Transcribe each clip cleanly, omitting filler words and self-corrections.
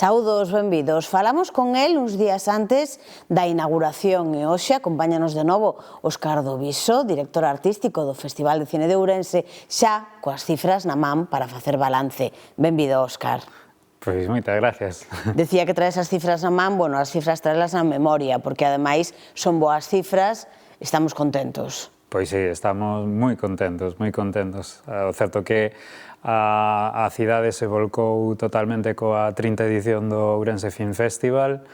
Saúdos, benvidos. Falamos con el uns días antes da inauguración e hoxe acompáñanos de novo Óscar Doviso, director artístico do Festival de Cine de Ourense, xa coas cifras na man para facer balance. Benvido, Óscar. Pois moitas gracias. Decía que traes as cifras na man, bueno, as cifras traelas na memoria, porque ademais son boas cifras, estamos contentos. Pois sí, estamos moi contentos, moi contentos. O certo que a cidade se volcou totalmente coa 30ª edición do Ourense Film Festival,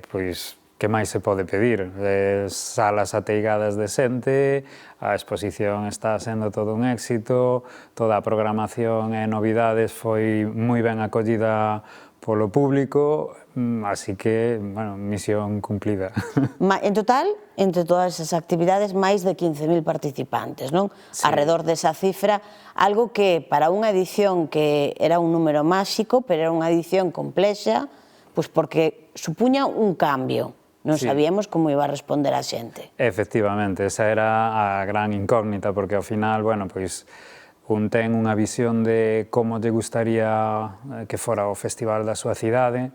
pois que máis se pode pedir? Salas ateigadas de xente, a exposición está sendo todo un éxito, toda a programación e novidades foi moi ben acollida polo público, así que, bueno, misión cumplida. En total, entre todas esas actividades, máis de 15.000 participantes, non? Sí. Arredor desa cifra, algo que para unha edición que era un número máxico, pero era unha edición complexa, pois porque supuña un cambio. Non sabíamos como iba a responder a xente. Efectivamente, esa era a gran incógnita, porque ao final, bueno, pois un ten unha visión de como lle gustaría que fora o festival da súa cidade,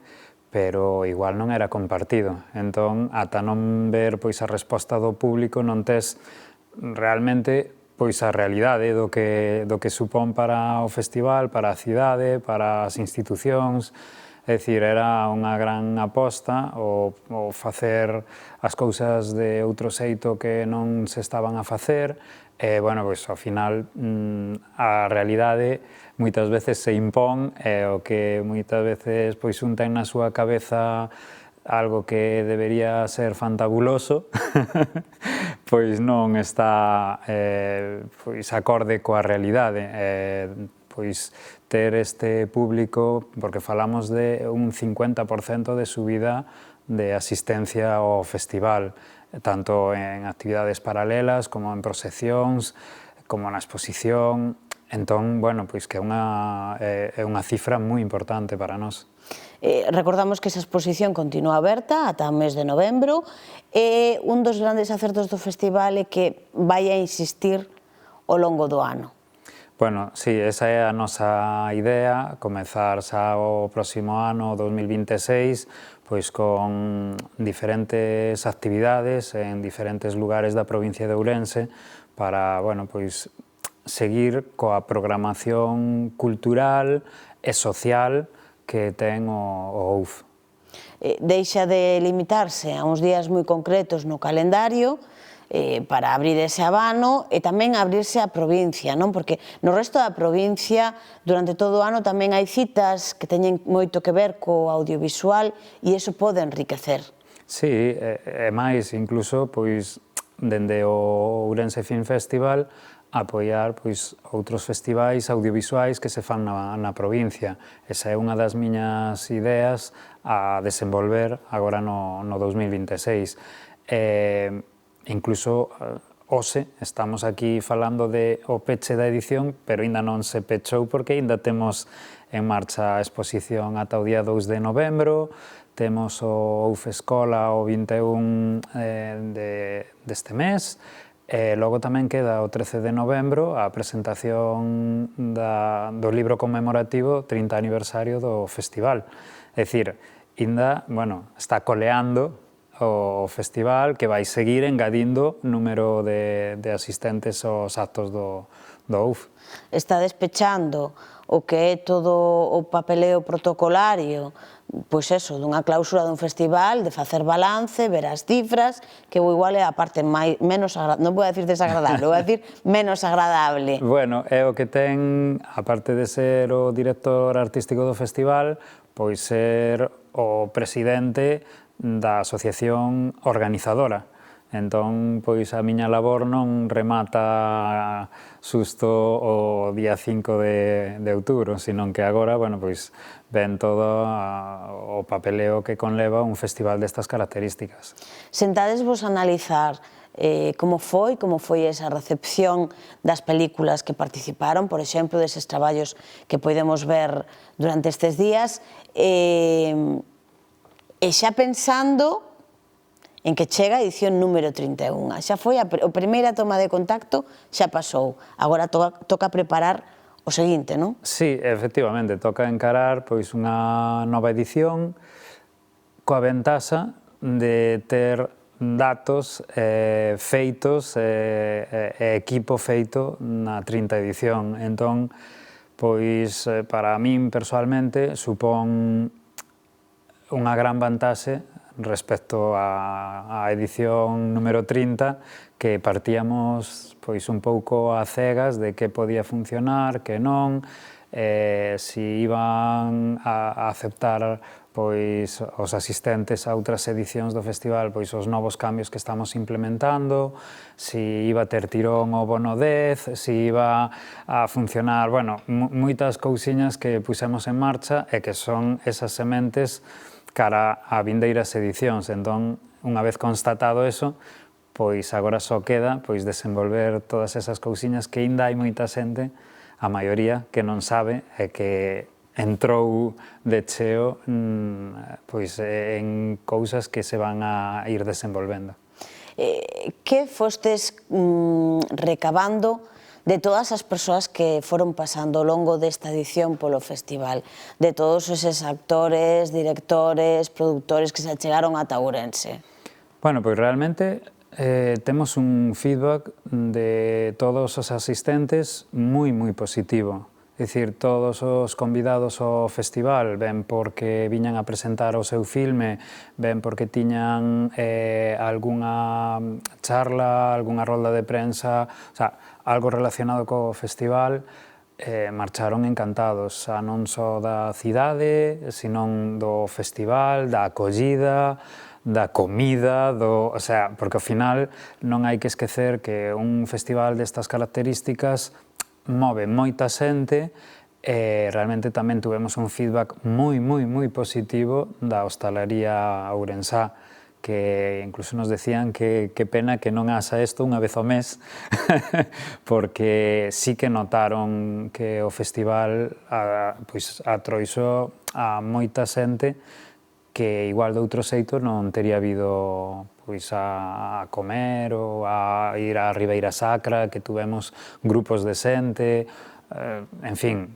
pero igual non era compartido. Entón, ata non ver pois a resposta do público, non tes realmente pois a realidade do que supón para o festival, para a cidade, para as institucións. É dicir, era unha gran aposta o facer as cousas de outro xeito que non se estaban a facer. Bueno, pois, ao final, a realidade moitas veces se impón e o que moitas veces pois un ten na súa cabeza algo que debería ser fantabuloso, pois non está pois acorde coa realidade. Pois ter este público, porque falamos de un 50% de subida de asistencia ao festival, tanto en actividades paralelas como en proxeccións, como na exposición. Entón, bueno, pois que é unha cifra moi importante para nós. Recordamos que esa exposición continúa aberta ata o mes de novembro e un dos grandes acertos do festival é que vai a insistir ao longo do ano. Bueno, sí, esa é a nosa idea, comezar xa o próximo ano, 2026, pois con diferentes actividades en diferentes lugares da provincia de Ourense para, bueno, pois seguir coa programación cultural e social que ten o OUF. Deixa de limitarse a uns días moi concretos no calendario para abrir ese abano e tamén abrirse a provincia, non? Porque no resto da provincia, durante todo o ano, tamén hai citas que teñen moito que ver co audiovisual e iso pode enriquecer. Sí, e máis, incluso, pois, dende o Ourense Film Festival, apoiar pois outros festivais audiovisuais que se fan na provincia. Esa é unha das miñas ideas a desenvolver agora no 2026. Incluso hoxe estamos aquí falando de o peche da edición, pero ainda non se pechou porque ainda temos en marcha a exposición ata o día 2 de novembro, temos o OUF Escola o 21 deste mes, e logo tamén queda o 13 de novembro a presentación do libro conmemorativo 30 aniversario do festival. É dicir, ainda, bueno, está coleando o festival que vai seguir engadindo número de asistentes aos actos do OUF. Está despechando o que é todo o papeleo protocolario, pois eso, dunha clausura dun festival, de facer balance, ver as cifras, que igual é a parte menos agradable, non vou a decir desagradable, vou a decir menos agradable. Bueno, é o que ten, aparte de ser o director artístico do festival, pois ser o presidente da asociación organizadora. Entón, pois a miña labor non remata xusto o día 5 de outubro, senón que agora, bueno, pois ven todo o papeleo que conleva un festival destas características. Sentadesvos a analizar como foi esa recepción das películas que participaron, por exemplo, deses traballos que podemos ver durante estes días, e xa pensando en que chega a edición número 31. Xa foi a primeira toma de contacto, xa pasou. Agora toca preparar o seguinte, non? Sí, efectivamente, toca encarar pois unha nova edición coa ventaxa de ter datos feitos e equipo feito na 30 edición. Entón, pois, para min, persoalmente, supón unha gran vantaxe respecto á edición número 30, que partíamos pois un pouco a cegas de que podía funcionar, que non, si iban a aceptar pois os asistentes a outras edicións do festival pois os novos cambios que estamos implementando, si iba a ter tirón o bono 10, si iba a funcionar, bueno, moitas cousiñas que pusemos en marcha e que son esas sementes cara a vindeiras edicións. Entón, unha vez constatado eso, pois agora só queda pois desenvolver todas esas cousiñas que aínda hai moita xente, a maioría, que non sabe e que entrou de cheo pois, en cousas que se van a ir desenvolvendo. Que fostes recabando de todas as persoas que foron pasando ao longo desta edición polo festival, de todos eses actores, directores, produtores que se achegaron ata Ourense? Bueno, pois realmente temos un feedback de todos os asistentes moi positivo. É dicir, todos os convidados ao festival ven porque viñan a presentar o seu filme, ven porque tiñan algunha charla, algunha rolda de prensa, o sea, algo relacionado co festival, marcharon encantados, xa non só da cidade, senón do festival, da acollida, da comida, o sea, porque ao final non hai que esquecer que un festival destas características move moita xente e realmente tamén tuvemos un feedback moi positivo da hostalería ourensá, que incluso nos decían que pena que non haxa isto unha vez ao mes, porque sí que notaron que o festival pois, atroixou a moita xente que igual de outro xeito non tería habido pois a comer ou a ir á Ribeira Sacra, que tuvemos grupos de xente, en fin,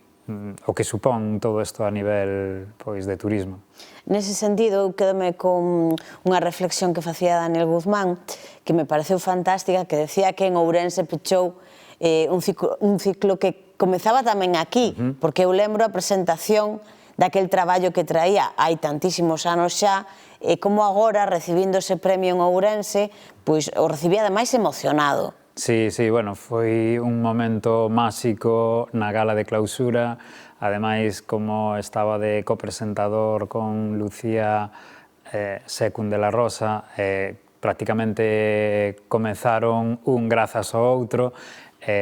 o que supón todo isto a nivel pois de turismo. Nese sentido, eu quedome con unha reflexión que facía Daniel Guzmán, que me pareceu fantástica, que decía que en Ourense pechou un ciclo que comezaba tamén aquí, porque eu lembro a presentación daquel traballo que traía hai tantísimos anos xa, e como agora, recibindo ese premio en Ourense, pois o recibía ademais emocionado. Sí, bueno, foi un momento máxico na gala de clausura, ademais como estaba de copresentador con Lucía Secund de la Rosa, prácticamente comezaron un grazas ao outro,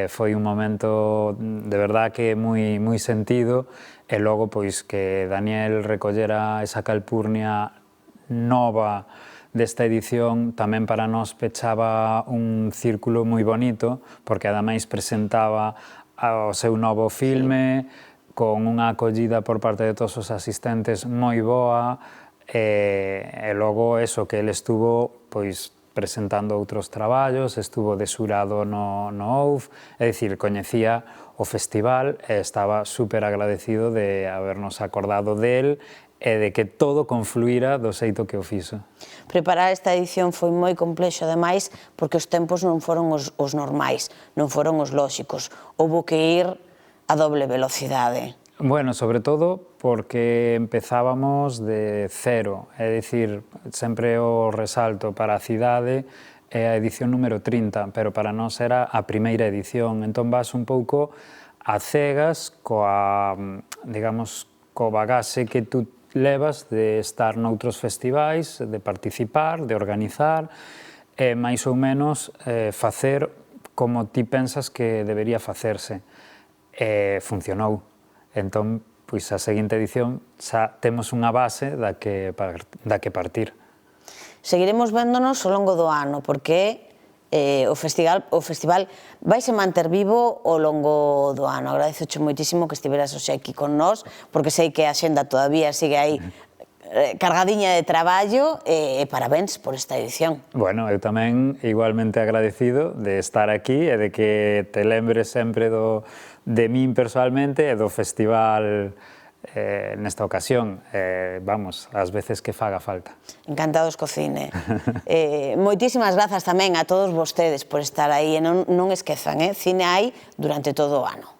foi un momento de verdad que moi sentido, e logo pois que Daniel recollera esa calpurnia nova desta edición tamén para nós pechaba un círculo moi bonito, porque ademais presentaba o seu novo filme con unha acollida por parte de todos os asistentes moi boa, e logo eso, que ele estuvo pois presentando outros traballos, estuvo de xurado no OUF, é dicir, coñecía o festival e estaba super agradecido de habernos acordado del e de que todo confluíra do xeito que o fixo. Preparar esta edición foi moi complexo, ademais, porque os tempos non foron os normais, non foron os lóxicos. Houbo que ir a doble velocidade. Bueno, sobre todo porque empezábamos de cero, é dicir, sempre o resalto para a cidade é a edición número 30, pero para nós era a primeira edición, entón vas un pouco a cegas coa, digamos, co bagaxe que tú levas de estar noutros festivais, de participar, de organizar, e máis ou menos facer como ti pensas que debería facerse. E funcionou. Entón, pois a seguinte edición xa temos unha base da que partir. Seguiremos véndonos ao longo do ano, porque o festival vaise manter vivo ao longo do ano. Agradezoche moitísimo que estiveras hoxe aquí con nós, porque sei que a xenda todavía sigue aí cargadiña de traballo e parabéns por esta edición. Bueno, eu tamén igualmente agradecido de estar aquí e de que te lembres sempre de min personalmente e do festival nesta ocasión, vamos, as veces que faga falta. Encantados co cine. Moitísimas grazas tamén a todos vostedes por estar aí e non esquezan, cine hai durante todo o ano.